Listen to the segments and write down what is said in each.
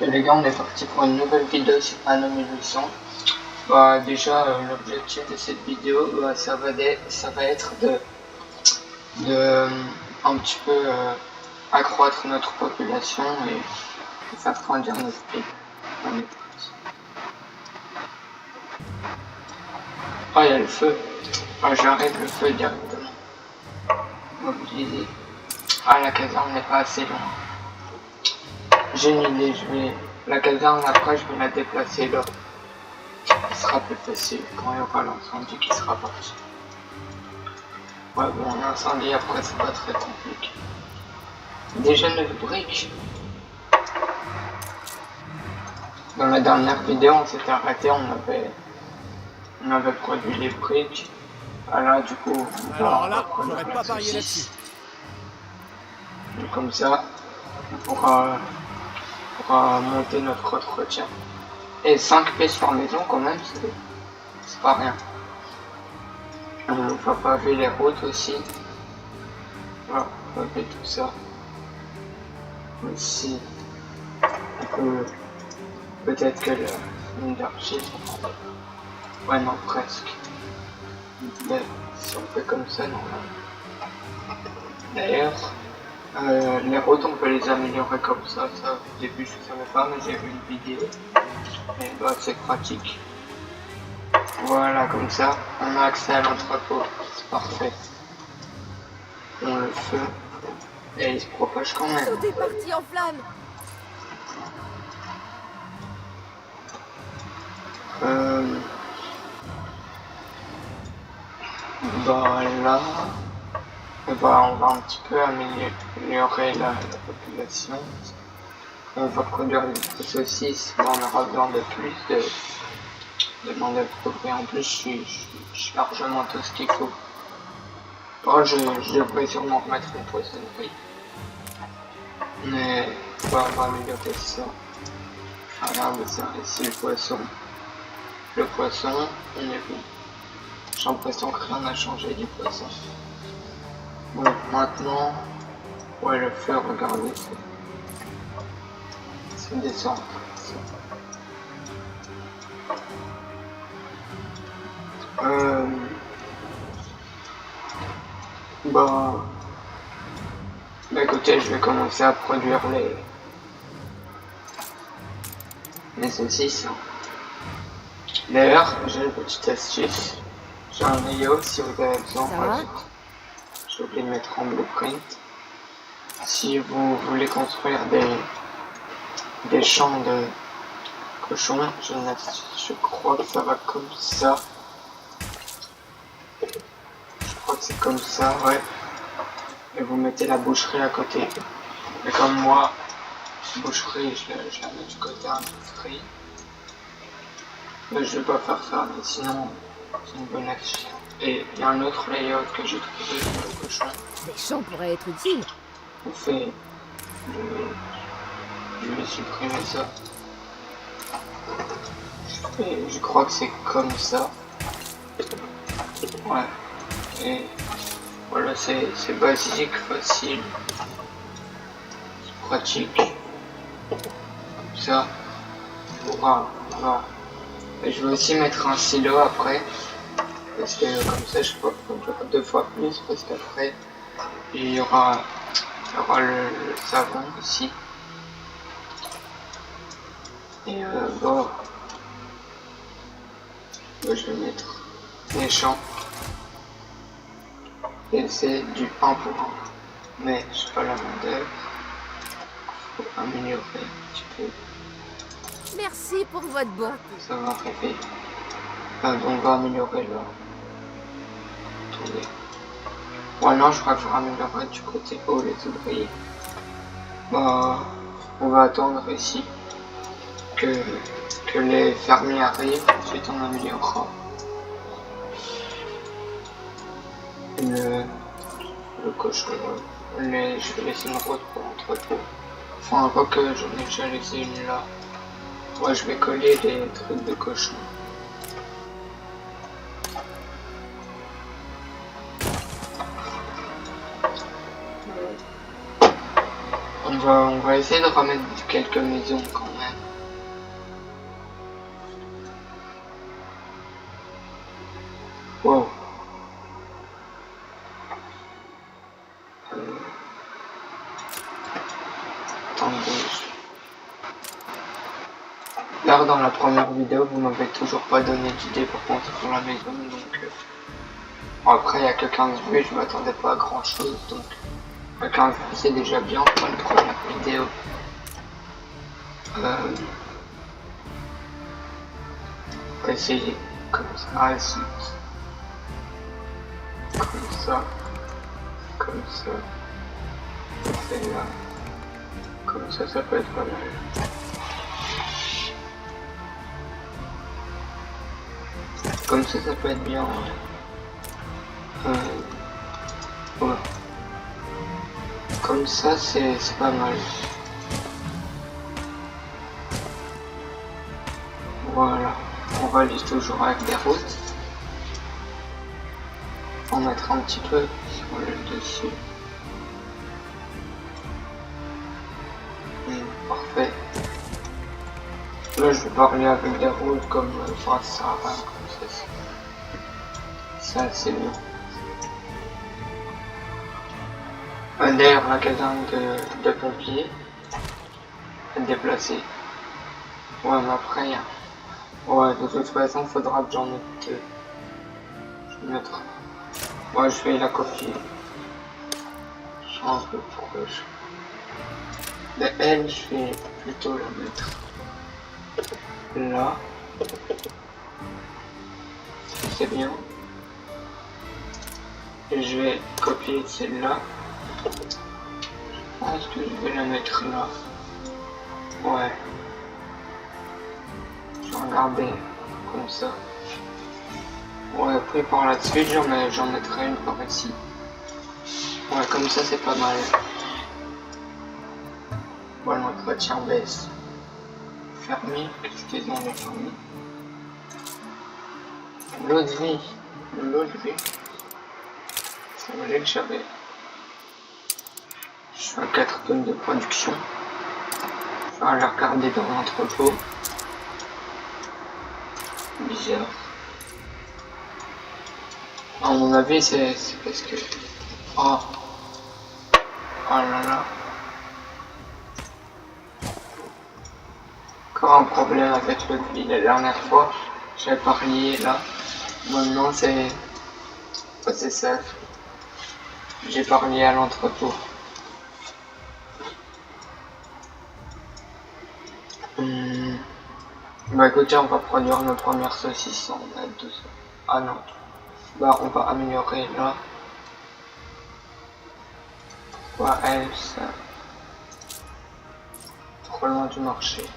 Et les gars, on est parti pour une nouvelle vidéo sur Anno 1800. Bah, déjà, l'objectif de cette vidéo, ça va être de un petit peu accroître notre population et faire grandir notre pays. On est parti. Oh, il y a le feu. Oh, j'arrête le feu directement. Mobiliser. Ah, la caserne n'est pas assez loin. J'ai une idée, la caserne après, je vais la déplacer là. Ce sera plus facile quand il y aura l'incendie qui sera parti. Ouais, bon, l'incendie après, c'est pas très compliqué. Déjà 9 briques. Dans la dernière vidéo, on s'était arrêté, on avait produit les briques. Ah là, du coup, alors là, j'aurais pas parié là-dessus. Comme ça, on pourra monter notre entretien. Et 5 pièces par maison, quand même, c'est pas rien. On va paver les routes aussi. Voilà, on va paver tout ça. Ici, on peut peut-être que la mine d'argile. Ouais, non, presque. Mais si on fait comme ça, normalement. D'ailleurs, les routes, on peut les améliorer comme ça. Ça, au début, je ne savais pas, mais j'ai vu une vidéo. Et bah, c'est pratique. Voilà, comme ça, on a accès à l'entrepôt. C'est parfait. On le feu. Et il se propage quand même. Tout est parti en flammes. Bah là, on va un petit peu améliorer la population. On va produire des saucisses, on aura besoin de plus de main d'œuvre. Et en plus, je suis largement tout ce qu'il faut. Oh, je devrais sûrement remettre une poissonnerie. Mais on va améliorer ça. Regarde ça, ici le poisson. Le poisson, on est bon. J'ai l'impression que rien n'a changé du poisson. Bon, maintenant, ouais, le feu, regardez, c'est descend. Bah, écoutez, je vais commencer à produire les saucisses. D'ailleurs, j'ai une petite astuce. J'ai un maillot si vous avez besoin. J'ai oublié de mettre en blueprint. Si vous voulez construire des champs de cochons, je crois que ça va comme ça. Je crois que c'est comme ça, ouais. Et vous mettez la boucherie à côté. Et comme moi, boucherie, je la mets du côté industrie. Mais je vais pas faire ça, mais sinon, c'est une bonne action. Et il y a un autre layout que j'ai trouvé pour le cochon. Des champs pourraient être utiles. On fait... Je vais supprimer ça. Et je crois que c'est comme ça. Ouais. Et voilà, c'est basique, facile. C'est pratique. Comme ça. Voilà. Et je vais aussi mettre un silo après. Parce que comme ça, je peux produire 2 fois plus. Parce qu'après, il y aura le savon ici. Et bon, je vais mettre les champs. Et c'est du 1 pour 1. Mais je pas la main d'œuvre. Faut améliorer un petit peu. Merci pour votre bonté. Ça va arriver. On va améliorer là. Attendez. Ouais, non, je préfère améliorer du côté haut les ouvriers. Bah, on va attendre ici que les fermiers arrivent, ensuite on améliorera le cochon. Je vais laisser une route pour l'entrepôt. Enfin, pas que j'en ai déjà laissé une là. Ouais, je vais coller les trucs de cochon. On va essayer de remettre quelques maisons quand même. Wow. Attendez. Là, dans la première vidéo, vous m'avez toujours pas donné d'idée pour construire la maison, donc... Bon, après, il n'y a que 15 vues, je m'attendais pas à grand chose, donc... 15 vues, c'est déjà bien pour une première vidéo. On va essayer comme ça, ensuite. Comme ça. Comme ça. Et là. Comme ça peut être pas mal. Comme ça peut être bien. Voilà. Comme ça, c'est pas mal. Voilà. On va aller toujours avec des routes. On va mettre un petit peu sur le dessus. Parfait. Là, je vais parler avec des routes comme ça, comme ça. Ça, c'est bien. D'ailleurs, la caserne de pompiers est déplacée. Ouais, mais après, ouais, de toute façon, faudra que j'en mette deux. Je vais mettre. Ouais, je vais la copier. Je change un peu pour que je. De elle, je vais plutôt la mettre là. C'est bien. Et je vais copier celle-là. Je pense que je vais la mettre là. Ouais. Je vais regarder comme ça. Ouais, après par la suite, j'en mettrai une par ici. Ouais, comme ça, c'est pas mal. Bon, l'entretien baisse. Fermier, qu'est-ce qu'ils ont les fermiers? L'eau de vie. Ça valait que j'avais. Je suis à 4 tonnes de production. Je vais aller regarder dans l'entrepôt. Bizarre. À mon avis, c'est parce que... Oh. Oh là là. Encore un problème avec le vie. La dernière fois, j'avais pas relié là. Maintenant, c'est ça. J'ai pas relié à l'entrepôt. Bah écoutez, on va produire nos premières saucisses en aide de ça. Ah non. Bah on va améliorer là. Pourquoi elle, ça... Trop loin du marché.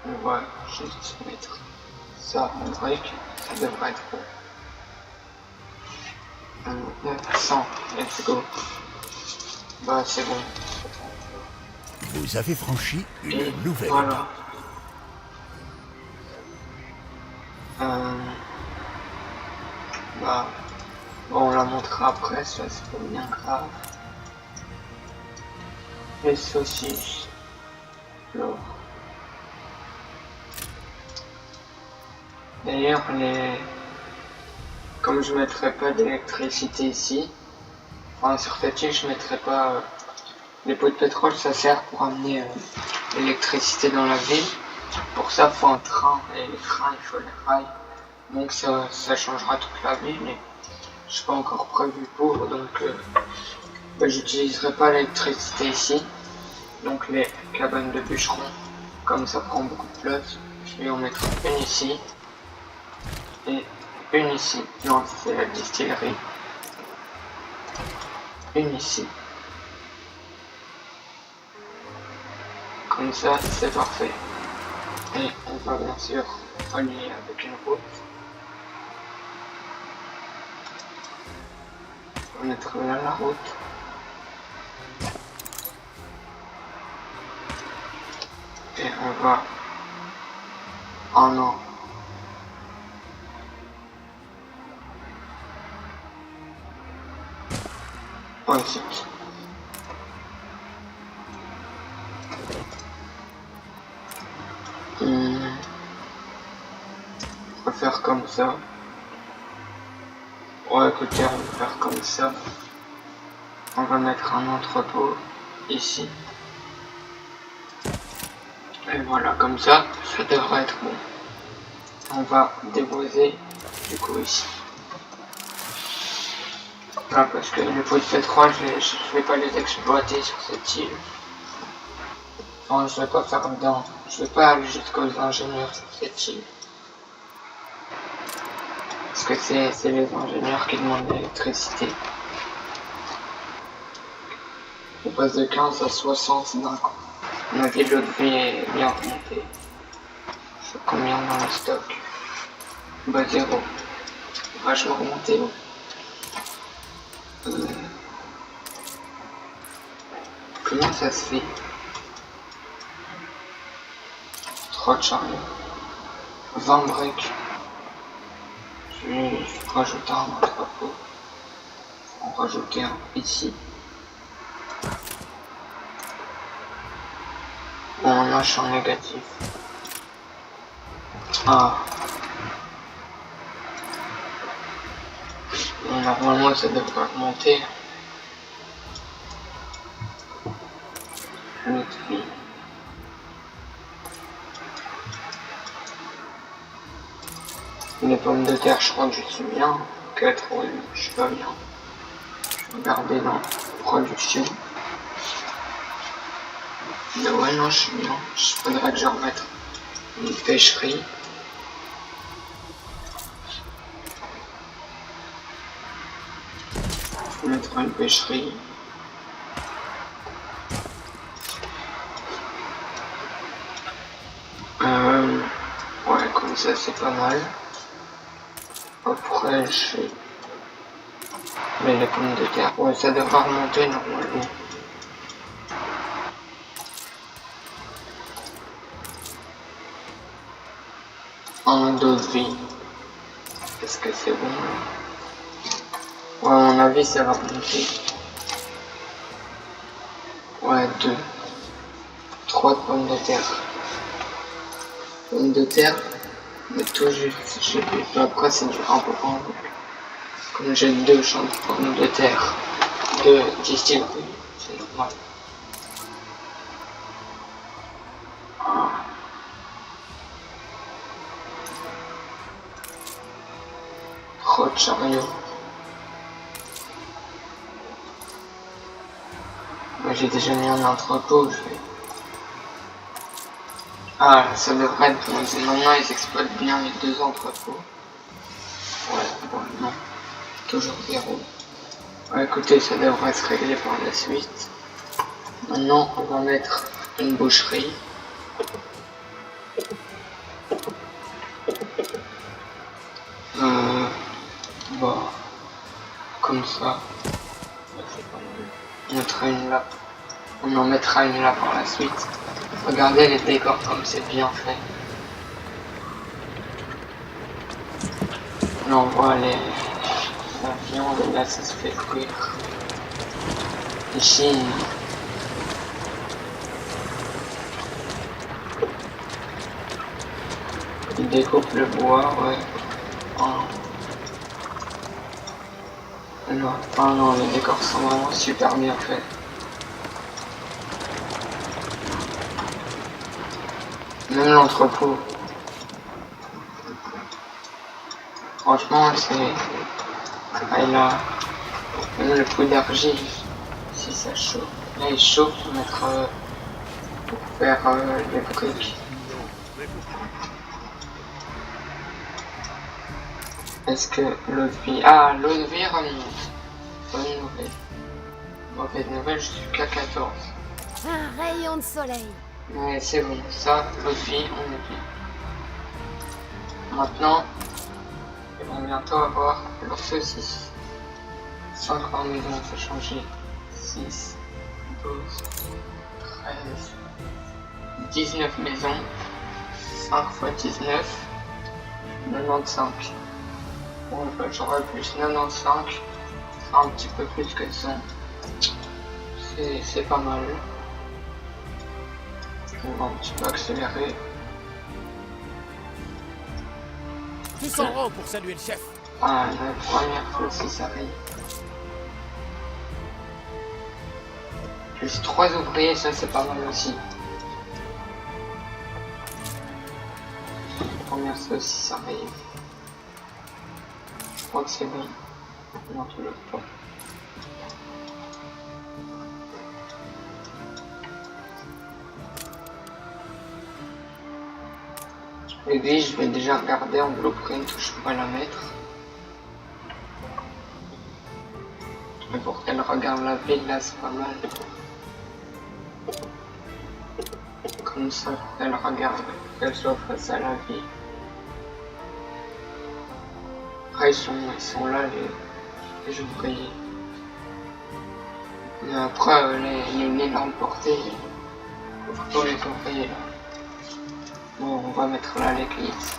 On va juste mettre ça en brique. Ça devrait être bon. 900, let's go. Bah c'est bon. Vous avez franchi une Et nouvelle voilà. étape. Bah, bon, on la montrera après, ça c'est pas bien grave. Les saucisses. Alors. D'ailleurs, comme je mettrai pas d'électricité ici, enfin sur cette île je mettrai pas les pots de pétrole, ça sert pour amener l'électricité dans la ville. Pour ça il faut un train, et les trains il faut les rails. Donc ça changera toute la ville, mais je suis pas encore prévu pour, donc bah, j'utiliserai pas l'électricité ici. Donc les cabanes de bûcherons, comme ça prend beaucoup de place, je vais en mettre une ici et une ici. Non, c'est la distillerie. Une ici. Comme ça, c'est parfait. Et on va bien sûr relier avec une route. On va mettre là la route. Et on va... Oh non. Oh zut. faire comme ça. Ouais, écoutez, on va faire comme ça. On va mettre un entrepôt ici. Et voilà, comme ça, ça devrait être bon. On va déposer du coup ici. Là, parce que les pots de pétrole, je vais pas les exploiter sur cette île. Enfin, je vais pas faire dedans. Je vais pas aller jusqu'aux ingénieurs sur cette île. Parce que c'est les ingénieurs qui demandent l'électricité. On passe de 15 à 60 d'un coup. Ma vélo de vie est bien remontée. Je sais combien dans le stock. Bah 0. Vachement remonté. Comment ça se fait? Trop de chariot. 20 briques. Je vais rajouter un entrepôt. On va rajouter un ici. On a champ négatif. Ah. Bon, normalement ça devrait remonter. L'autre fille. Les pommes de terre, je crois que je suis bien. 4, ouais, je suis pas bien. Je vais regarder dans production. Mais ouais, non, je suis bien. Il faudrait que je remette une pêcherie. Je vais mettre une pêcherie. Ouais, comme ça, c'est pas mal. Après, je fais... Mais les pommes de terre, ouais, ça devrait remonter normalement. Un dos de vie. Est-ce que c'est bon là? Ouais, à mon avis, ça va remonter. Ouais, 2. 3 de pommes de terre. Pommes de terre, mais tout juste, j'ai vu. Après, c'est du 1 pour 1. Comme j'ai 2 champs de pommes de terre, 2 distilleries, c'est normal. Ah. Trop de chariots. Moi j'ai déjà mis un entrepôt, je vais... Ah, ça devrait être bon. Maintenant ils exploitent bien les 2 entrepôts. Ouais, bon, non. Toujours 0. Ouais, écoutez, ça devrait se régler par la suite. Maintenant, on va mettre une boucherie. Bah, comme ça. On mettra une là. On en mettra une là par la suite. Regardez les décors comme c'est bien fait. Là on voit la viande et là ça se fait cuire. Ici, il découpe le bois, ouais. Oh. Non, oh non, les décors sont vraiment super bien faits. Même l'entrepôt. Franchement, c'est... Ah, là, même le coup d'argile, si ça chauffe. Là, il chauffe pour mettre... pour faire les briques. Est-ce que l'eau de vie... Ah, l'eau de vie remonte. Bonne nouvelle. Mauvaise nouvelle, je suis qu'à 14. Un rayon de soleil. Mais c'est bon, ça, l'eau de vie, on est bien. Maintenant, ils vont bientôt avoir leur saucisse. 50 maisons, ça changer. 6, 12, 13, 19 maisons. 5 fois 19, 95. Bon, bah, j'aurai plus 95. Un petit peu plus que ça. C'est pas mal. On va un petit peu accélérer. Tous en rang pour saluer le chef. Ah, la première fois aussi, ça arrive. Plus 3 ouvriers, ça c'est pas mal aussi. La première fois aussi, ça arrive. Je crois que c'est bon. Non, tu l'as pas. L'église, je vais déjà regarder en blueprint où je pourrais la mettre. Mais pour qu'elle regarde la ville, là, c'est pas mal. Comme ça, elle regarde, qu'elle soit face à la ville. Après, ils sont là, les ouvriers. Mais après, les lampes portées, faut pas les ouvriers, là. Bon, on va mettre là l'église.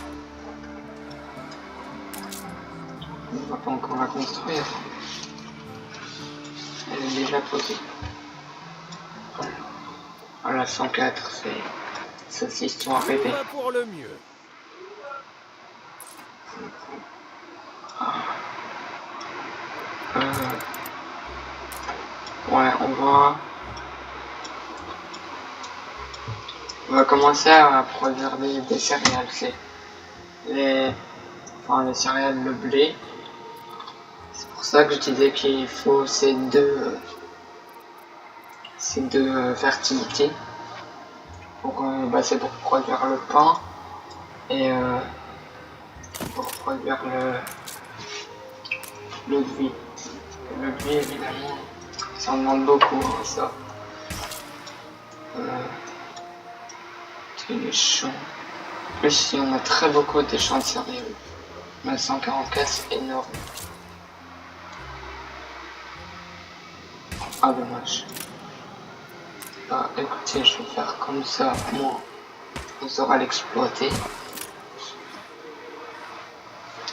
On va pas encore la construire. Elle est déjà posée. Voilà, 104, c'est ces histoires Tout rêvées. va pour le mieux. Ouais, on va commencer à produire des céréales. C'est les céréales, le blé. C'est pour ça que je disais qu'il faut ces deux fertilités. C'est pour produire le pain et pour produire le blé. Le blé, évidemment, ça en demande beaucoup, hein, ça. Les champs. En plus, ici, on a très beaucoup des champs de céréales. On a 144, c'est énorme. Ah, dommage. Bah, écoutez, je vais faire comme ça. Moi, on saura l'exploiter.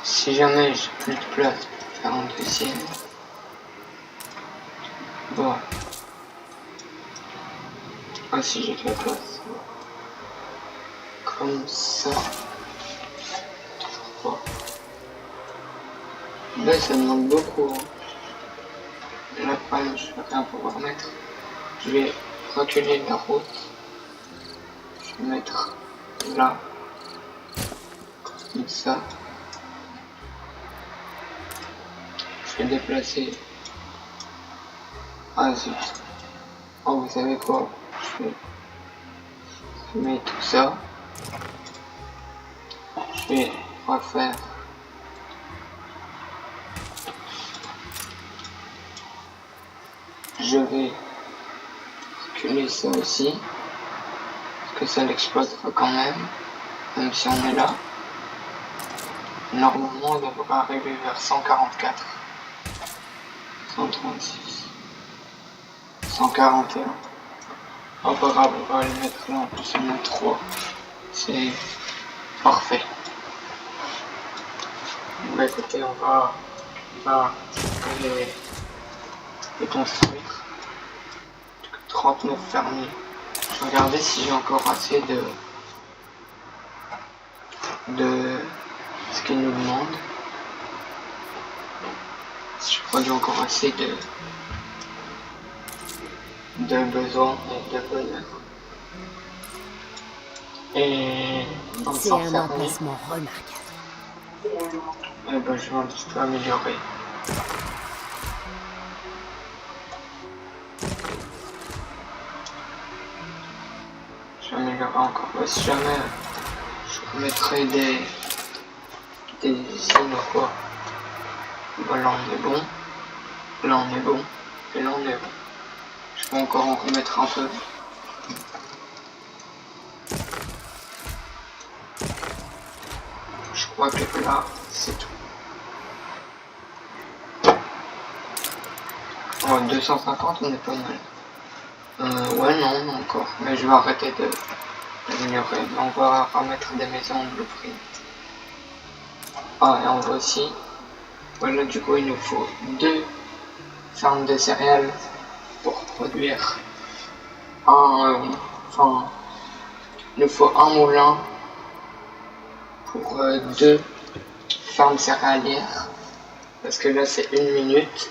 Si jamais j'ai plus de place pour faire un deuxième. Bon. Ah, si j'ai de la place. Comme ça. Toujours pas. Là, ça demande beaucoup. Hein. Là, quand même, je vais rien pouvoir mettre. Je vais reculer la route. Je vais mettre là. Comme ça. Je vais déplacer. Ah zut. Oh, vous savez quoi? Je mets tout ça. Je vais refaire. Je vais reculer ça aussi. Parce que ça l'exploitera quand même si on est là. Normalement, on devrait arriver vers 144. 136. 141. Oh, pas grave, on va les mettre là, en plus on a 3. C'est parfait. Bah écoutez, on va les construire. 39 fermiers. Je vais regarder si j'ai encore assez de ce qu'ils nous demandent. Si je produis encore assez de besoin et de bonheur. Et C'est un emplacement remarquable. et ben je vais un petit peu améliorer. Je vais améliorer encore. Si jamais je remettrai des usines ou quoi. Bah là on est bon. Là on est bon. Et là on est bon. Je peux encore en remettre un peu. Je crois que là, c'est tout. Oh, 250, on est pas mal. Ouais, non, encore. Mais je vais arrêter d'améliorer. On va remettre des maisons en blueprint. Ah, et on va aussi... Voilà, du coup, il nous faut 2 fermes de céréales pour produire il nous faut un moulin pour 2 ferme céréalière. Parce que là c'est 1 minute.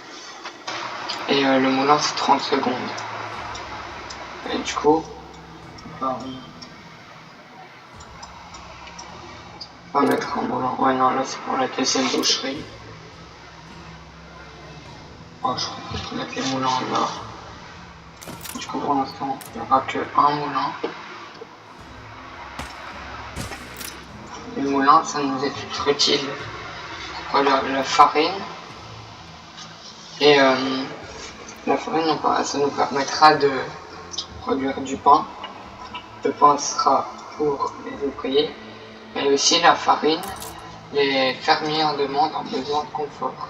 Et le moulin c'est 30 secondes. Et du coup, on va mettre un moulin. Ouais non, là c'est pour la deuxième boucherie. Oh, je crois que je peux mettre les moulins là. Du coup pour l'instant, il n'y aura que un moulin. Le moulin, ça nous est utile pour produire de la farine. Et la farine, ça nous permettra de produire du pain. Le pain sera pour les ouvriers. Mais aussi la farine, les fermiers en demandent en besoin de confort.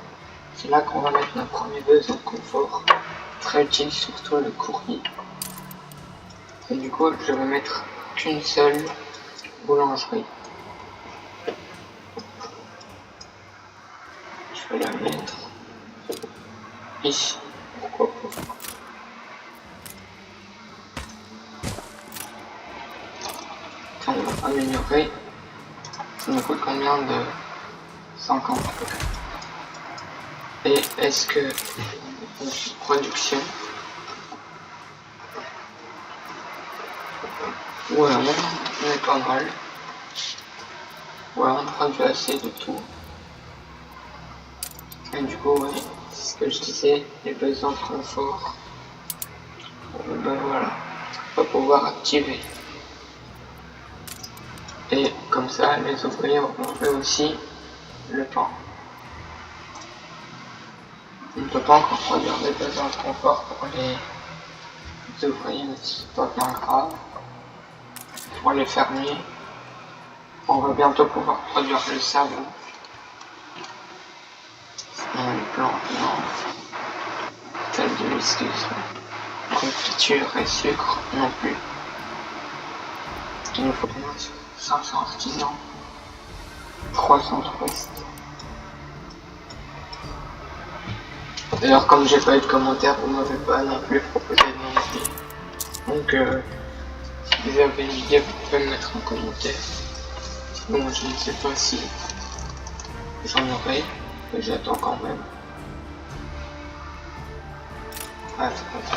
C'est là qu'on va mettre notre premier besoin de confort. Très utile, surtout le courrier. Et du coup, je vais mettre qu'une seule boulangerie. Je vais la mettre ici. Pourquoi pas. On va améliorer. Ça nous coûte combien de 50 €. Et est-ce que production? Ouais, on est pas mal. Ouais, on produit assez de tout. Et du coup, ouais, c'est ce que je disais, les besoins de confort. Ben voilà, on va pouvoir activer. Et comme ça, les ouvriers auront eux aussi le pain. On ne peut pas encore produire des besoins de confort pour les ouvriers, mais c'est pas bien grave. Pour les fermiers, on va bientôt pouvoir produire le savon. Sinon les plantes, non. Telle de l'excuse. Confiture et sucre, non plus. Il nous faut combien sur 500 artisans, 300 touristes. D'ailleurs, comme j'ai pas eu de commentaires, vous m'avez pas non plus proposé de nom de vie. Donc, si vous avez une idée, vous pouvez me mettre en commentaire. Bon, je ne sais pas si j'en aurai, mais j'attends quand même. Ah, c'est pas ça.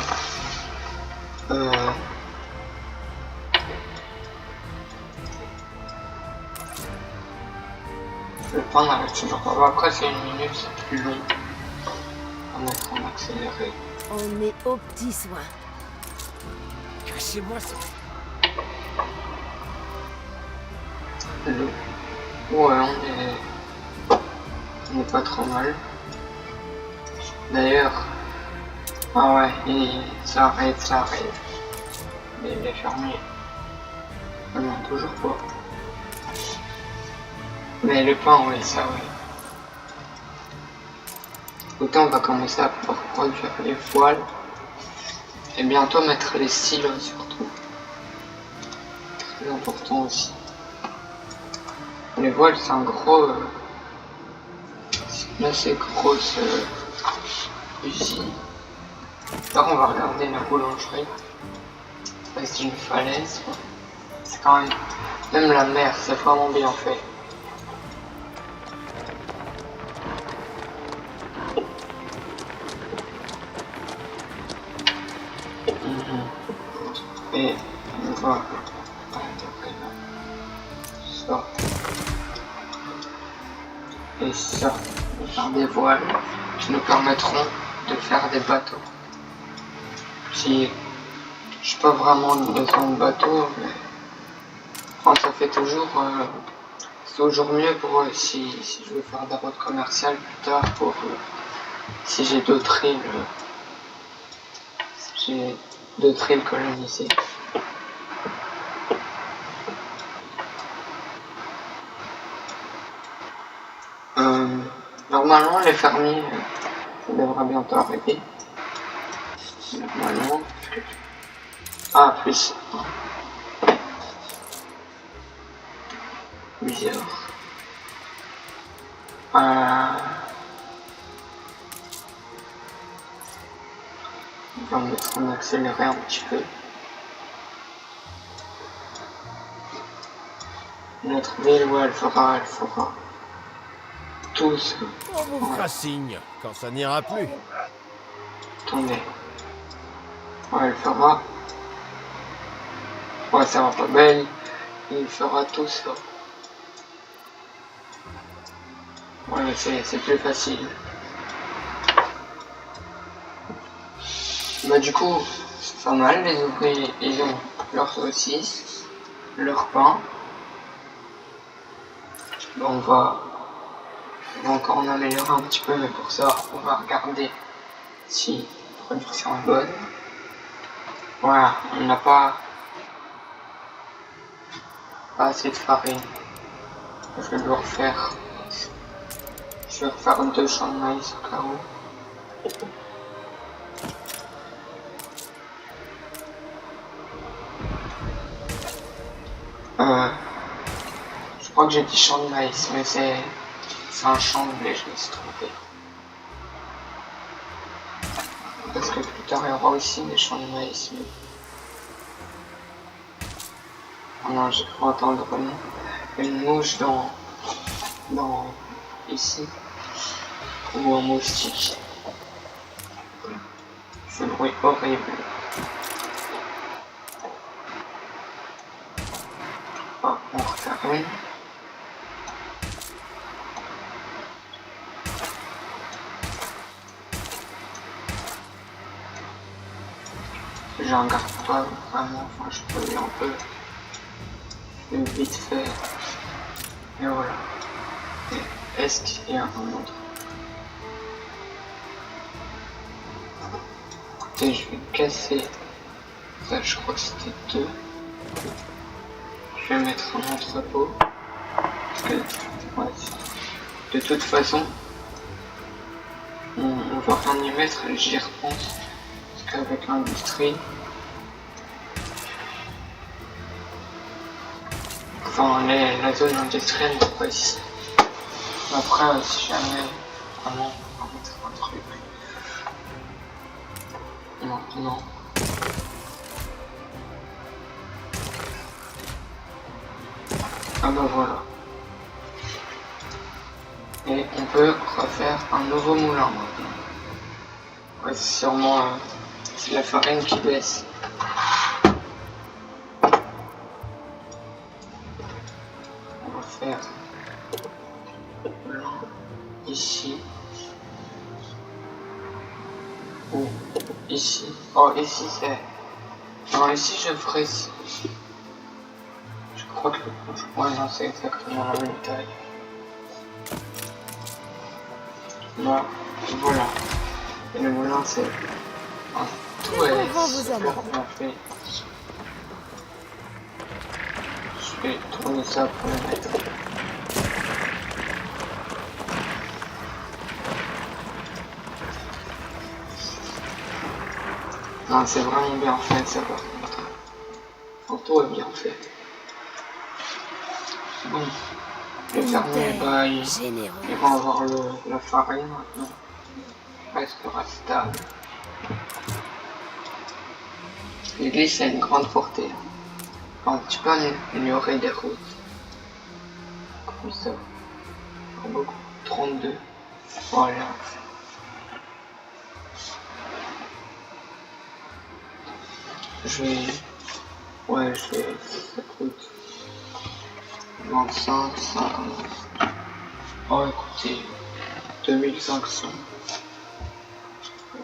Le pain n'arrive toujours pas. Après, c'est 1 minute, c'est plus long. On va mettre en accéléré. On est aux petits soins. Cachez-moi ça. Le... Ouais, on est pas trop mal. D'ailleurs, ah ouais, ça arrive. Les fermiers. Ah non, toujours pas. Mais le pain, oui, ça, oui. Autant on va commencer à pouvoir produire les voiles. Et bientôt mettre les stylos surtout. Très important aussi. Les voiles, c'est un gros... Là, c'est grosse usine. Alors, on va regarder la boulangerie. C'est une falaise. C'est quand même... Même la mer, c'est vraiment bien fait. Et on va ça et ça, on va faire des voiles qui nous permettront de faire des bateaux. Si je n'ai pas vraiment besoin de bateau, mais enfin, ça fait toujours c'est toujours mieux pour si je veux faire des routes commerciales plus tard, pour si j'ai d'autres îles, colonisées. Normalement, les fermiers, ça devrait bientôt arriver. Normalement. Ah, plus. Bizarre. On va mettre en accéléré un petit peu. Notre ville, ouais, elle fera. tous. On vous fera signe quand ça n'ira plus. Attendez. Ouais, il fera. Ouais, ça va pas belle. Il fera tout ça. Ouais, c'est plus facile. Bah du coup, c'est pas mal, les ouvriers, ils ont leur saucisse, leur pain. Bon, on va encore en améliorer un petit peu, mais pour ça, on va regarder si la production est bonne. Voilà, on n'a pas assez de farine. Je vais devoir faire... Je vais refaire 2 champs de maïs au cas où. Je crois que j'ai dit champ de maïs, mais c'est un champ de blé, je me suis trompé. Parce que plus tard il y aura aussi des champs de maïs. Mais... Oh non, j'ai cru entendre une mouche dans ici, ou un moustique. Ce bruit horrible. Oh, on referme. J'en garde pas vraiment, enfin je peux un peu vite fait. Et voilà. Et est-ce qu'il y a un autre? Écoutez, je vais casser. Ça, je crois que c'était 2. Je vais mettre un entrepôt. Parce que, ouais, de toute façon, on va rien y mettre, j'y repense. Parce qu'avec l'industrie, enfin, la zone industrielle n'est pas ici. Après, si jamais vraiment on va mettre un truc. Maintenant. Ah bah voilà. Et on peut refaire un nouveau moulin maintenant. Ouais, c'est sûrement c'est la farine qui baisse. On va faire moulin ici. Ou ici. Oh, ici c'est... Non, ici je ferai... Je crois que... Ouais, non, c'est exactement la même taille. Là, voilà. Et le moulin, c'est... tout est super bien fait. Je vais tourner ça pour le mettre. Non, c'est vraiment bien fait, ça par contre. Enfin, tout est bien fait. Bon. Le fermier, bah, il va avoir la farine maintenant. Restera stable. L'église a une grande portée. Un petit peu améliorer des routes. Comme ça. Pas beaucoup. 32. Voilà. Je vais... Ouais, ça coûte 25, 50. Oh, écoutez, 2500. Ouais.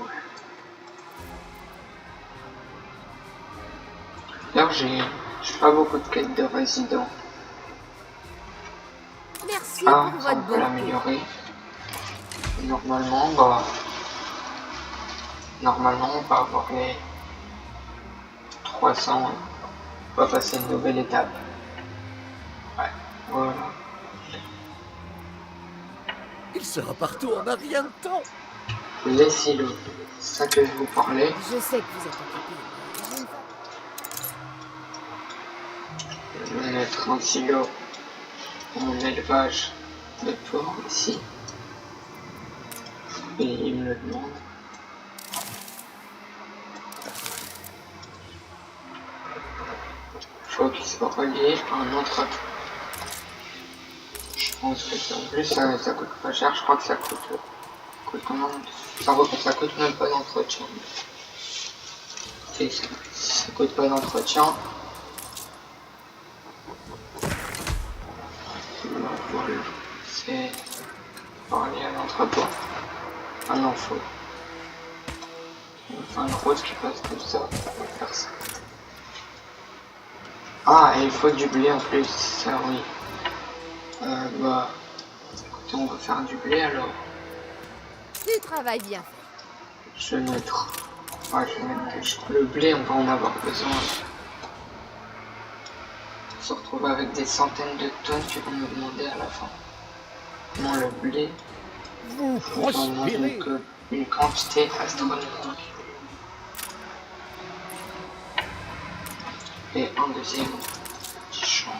D'ailleurs, j'ai pas beaucoup de quêtes de résidents. Merci Ah, pour ça on votre peut bonté. l'améliorer. Normalement, on va avoir les 300. On va passer une nouvelle étape. Ouais, voilà. Il sera partout en un rien de temps. Les silos, c'est ça que je vous parlais. Je sais que vous êtes occupé. Je vais mettre un silo pour mon élevage de porc ici. Et il me le demande. Il faut qu'il soit relié à un entrepôt. Je pense que en plus ça coûte pas cher, je crois que ça coûte comment ça coûte même pas d'entretien. Ça coûte pas d'entretien. Voilà, c'est parler à l'entrepôt. Ah non, faut faire une route qui passe comme ça, on va faire ça. Ah, et il faut du blé en plus, ça oui. Bah, écoutez, on va faire du blé alors. Du travail bien fait. Je vais mettre, ouais, je vais mettre le blé, on va en avoir besoin. On se retrouve avec des centaines de tonnes qui vont nous demander à la fin. Non, le blé, Vous on en a prospérez. une quantité astronomique. Et un deuxième petit champ.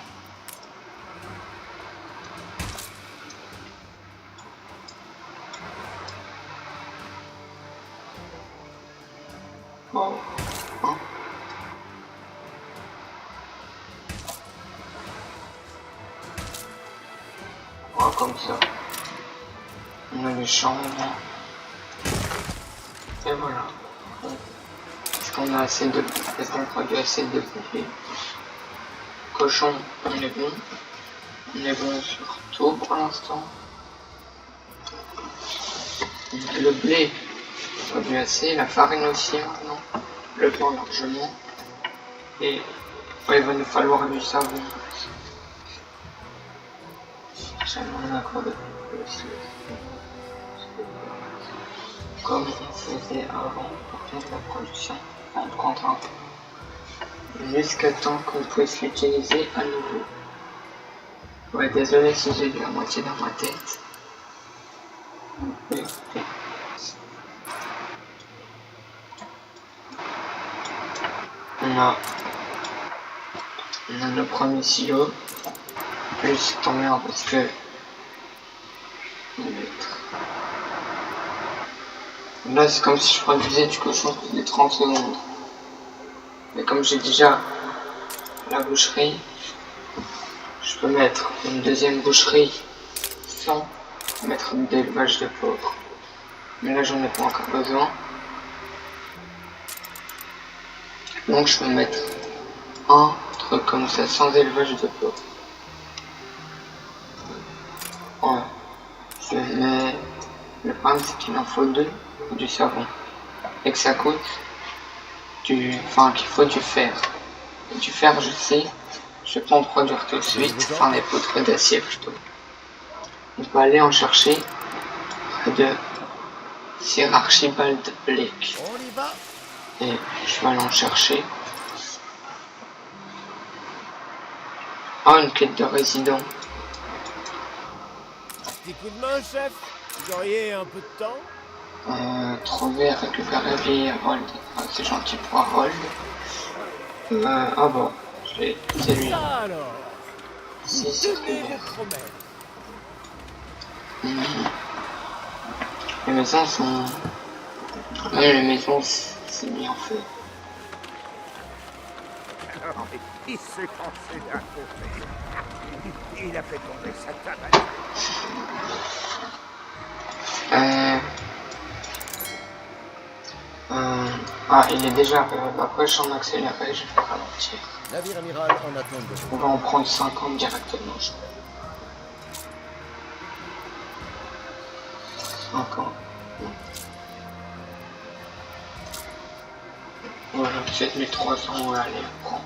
Oh, hein. Oh, comme ça. On a les champs maintenant. Et voilà. Est-ce qu'on a assez de... Est-ce qu'on produit assez de blé? Cochon, on est bon. On est bon sur tout pour l'instant. Le blé, on produit assez. La farine aussi maintenant. Le pain largement. Et ouais, il va nous falloir du savon. J'aimerais encore de plus. Comme on faisait avant pour faire la production en prendra jusqu'à temps qu'on puisse l'utiliser à nouveau. Ouais, désolé si j'ai lu à moitié dans ma tête. Mais, on a le premier silo. Plus tant mieux parce que là c'est comme si je produisais du cochon toutes les 30 secondes. Mais comme j'ai déjà la boucherie, je peux mettre une deuxième boucherie sans mettre d'élevage de pauvres. Mais là j'en ai pas encore besoin. Donc je peux mettre un truc comme ça sans élevage de pauvres. Ouais. Je mets... Le problème c'est qu'il en faut deux du savon. Et que ça coûte du... Enfin qu'il faut du fer. Et du fer je sais, je vais pas en produire tout de suite. Enfin les poutres d'acier plutôt. On peut aller en chercher près de Sir Archibald Blake. On y va. Et je vais aller en chercher. Oh, une quête de résident. Petit coup de main, chef. Vous auriez un peu de temps? Trouver, récupérer vieille Harold. Ah, c'est gentil pour Harold. Ah bon, c'est lui. Ça alors. Si, Vous c'est tenez lui. vos promesses. Les maisons sont... Même les maisons, c'est bien fait. Il s'est cassé d'un côté. Il a fait tomber sa cabane. Ah, il est déjà... après, je suis en accéléré, je vais ralentir. Navire amiral en attente de On vous. va en prendre 50 directement. 50. Voilà, 7300, on va aller le prendre.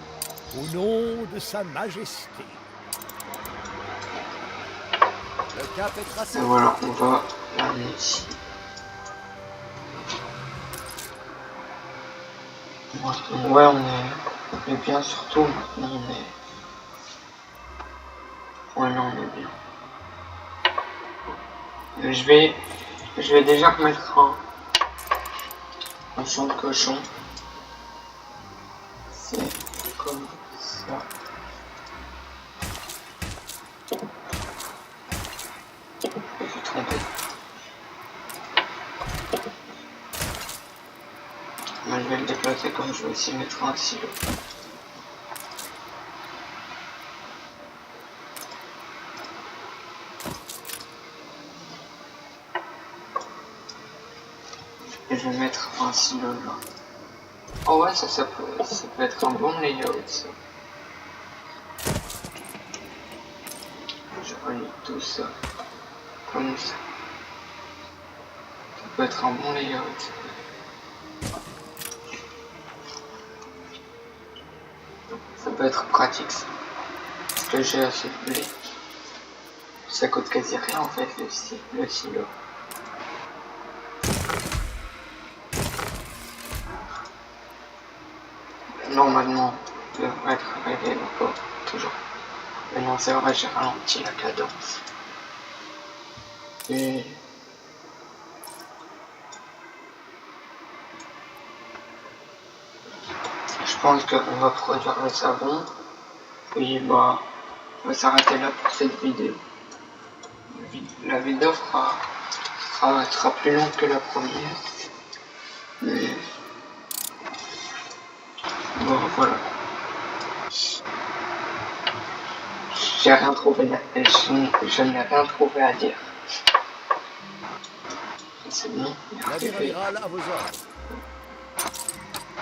Au nom de sa majesté. Le cap est tracé. Et voilà, on va l'amener ici. Ouais, on est bien, surtout maintenant on est... Ouais, là on est bien. Je vais déjà remettre un champ de cochon. C'est comme ça. Je me suis trompé. Moi, je vais le déplacer comme je vais aussi mettre un silo. je vais mettre un silo là. Oh ouais, ça peut être un bon layout ça. Je relie tout ça comme ça. Ça peut être un bon layout. Ça peut être pratique ça. Parce que j'ai assez de blé. Ça coûte quasi rien en fait le silo. Normalement, il devrait être réglé ou pas, toujours. Mais non, c'est vrai, j'ai ralenti la cadence. Et... je pense qu'on va produire le savon. Et bah, on va s'arrêter là pour cette vidéo. La vidéo sera plus longue que la première. Mais... bon, voilà. J'ai rien trouvé je n'ai rien trouvé à dire. C'est bon. Navire amiral à vos ordres.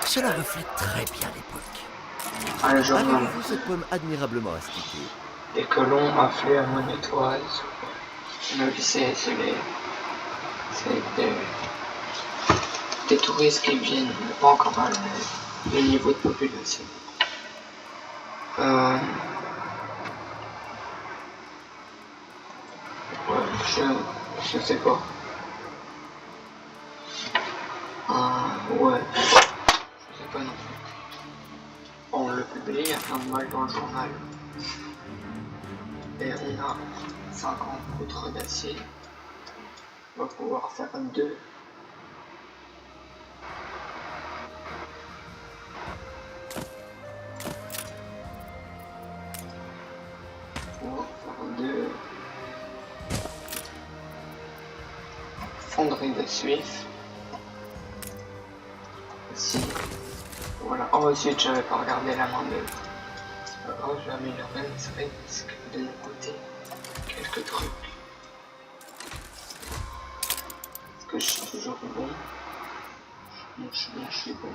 Cela reflète très bien l'époque. Ah, le journal. Avez-vous cette pomme admirablement astiquée? Les colons affluent à Monetoise. Mais c'est des touristes qui viennent, pas encore à le niveau de population. Ouais, je sais pas. Ouais, je sais pas non plus. On le publie, il y a plein de mal dans le journal. Et on a 50 poutres d'acier. On va pouvoir faire 2. On va faire 2 fonderies de suif. Ici. Voilà. Oh, ensuite, j'avais pas regardé la main d'œuvre. C'est pas grave, je vais améliorer mes risques de mon côté. Quelques trucs. Est-ce que je suis toujours bon? Je suis bon.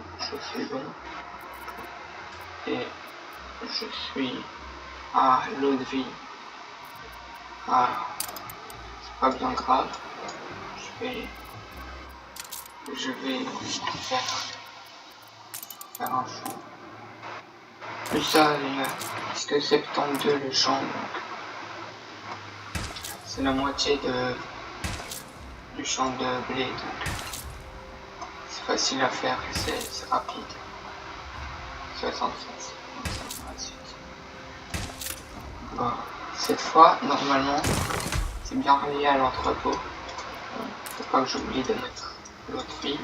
Et je suis à l'eau de vie. Ah, c'est pas bien grave. Je vais faire un champ. Plus ça, parce que 72 le champ, donc c'est la moitié du champ de blé, donc c'est facile à faire et c'est rapide. 66. Bon, cette fois, normalement, c'est bien relié à l'entrepôt. Faut pas que j'oublie de mettre l'autre fil.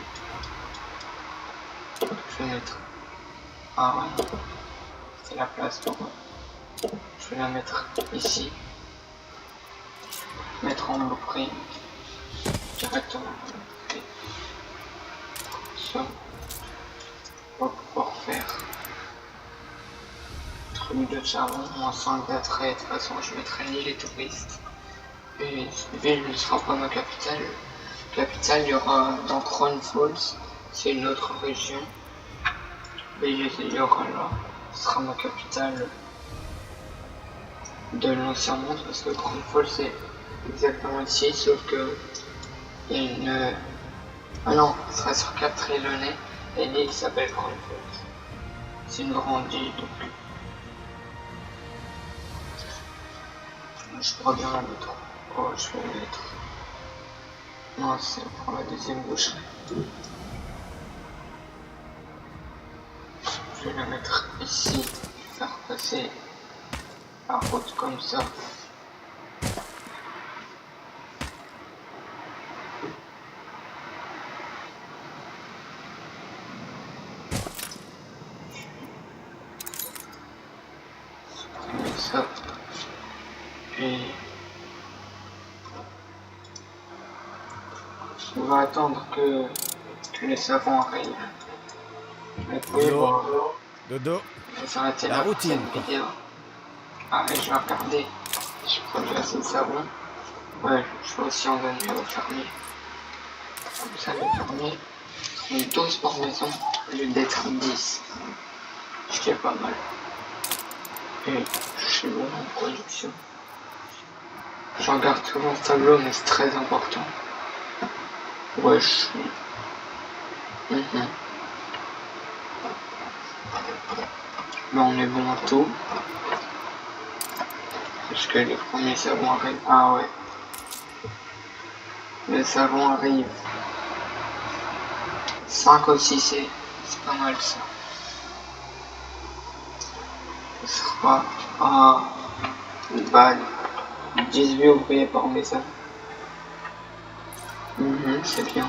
Je vais mettre... ah ouais, c'est la place pour... je vais la mettre ici. Mettre en blueprint directement. Ça, on va pouvoir faire truc de charbon, moins 5 d'attrait. De toute façon, je mettrai ni les touristes. Et cette ville ne sera pas ma capitale. Capitale, il y aura dans Crown Falls, c'est une autre région. Et il y aura là, ce sera ma capitale de l'ancien monde, parce que Crown Falls c'est exactement ici, sauf que il y a une... ah non, ce sera sur Cap Trelawney, et l'île s'appelle Crown Falls. C'est une grande île, donc je pourrais bien la mettre. Oh, je vais la mettre... non, c'est pour la deuxième boucherie. Je vais la mettre ici, faire passer la route comme ça. Supprimer ça. Puis on va attendre que les savons arrivent. Et puis bon, Dodo. je vais s'arrêter La là pour routine, cette quoi. vidéo. Ah, et je vais regarder si je produis assez de savon. Ouais, je vais aussi en donner au fermier. Comme ça, le fermier, Et 12 par maison, au lieu d'être 10. Ce qui est pas mal. Et je suis bon en production. Je regarde souvent ce tableau, mais c'est très important. Wesh. Mais on est bon à tout. Parce que les premiers savons arrivent. Ah ouais. Les savons arrivent. 5 aussi, c'est pas mal ça. Ce sera à 18 ouvriers par maison. C'est bien.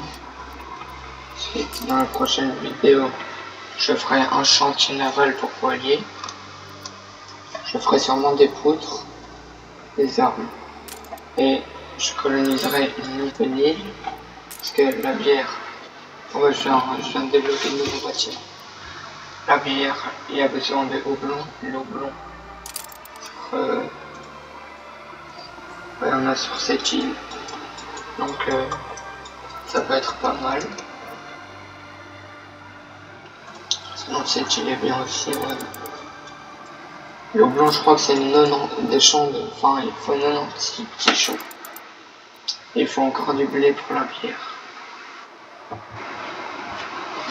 Ensuite, dans la prochaine vidéo, je ferai un chantier naval pour voilier. Je ferai sûrement des poutres, des armes. Et je coloniserai une nouvelle île. Parce que la bière... Ouais, je viens de développer une nouvelle bâtiment. La bière, il y a besoin de houblon. L'houblon. Ouais, on a sur cette île. Donc, ça peut être pas mal. Sinon, cette île est bien aussi, ouais. Le houblon, je crois que c'est 90 des champs de... Enfin, il faut 96 petits champs. Il faut encore du blé pour la bière.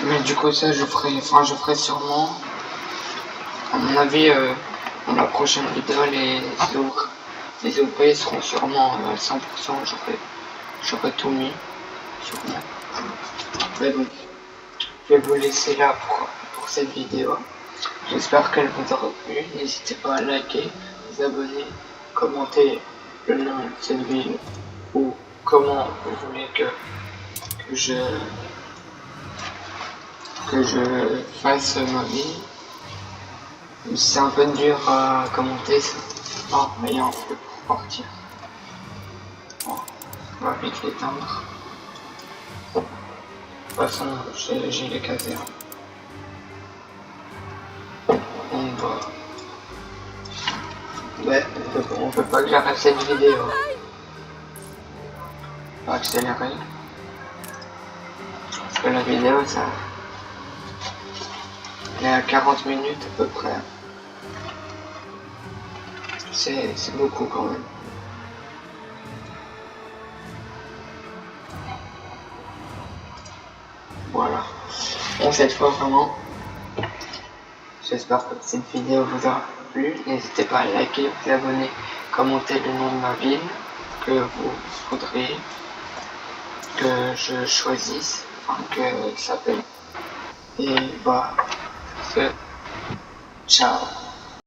Mais du coup, ça, je ferai sûrement. À mon avis, dans la prochaine vidéo, les ouvriers seront sûrement à 100%. J'aurai tout mis. Sûrement. Mais bon, je vais vous laisser là pour cette vidéo. J'espère qu'elle vous aura plu. N'hésitez pas à liker, vous abonner, commenter le nom de cette ville ou comment vous voulez que je fasse ma vie. C'est un peu dur à commenter, c'est pas rien pour partir. Bon, on va vite l'éteindre. De toute façon, j'ai les casernes. On va... Ouais, on peut pas que j'arrête cette vidéo. On va accélérer. Parce que la vidéo, ça... Elle est à 40 minutes à peu près. C'est beaucoup quand même. Voilà. Bon, cette fois vraiment. J'espère que cette vidéo vous aura plu. N'hésitez pas à liker, vous abonner, commenter le nom de ma ville que vous voudriez que je choisisse, enfin que ça s'appelle. Et bah, ciao.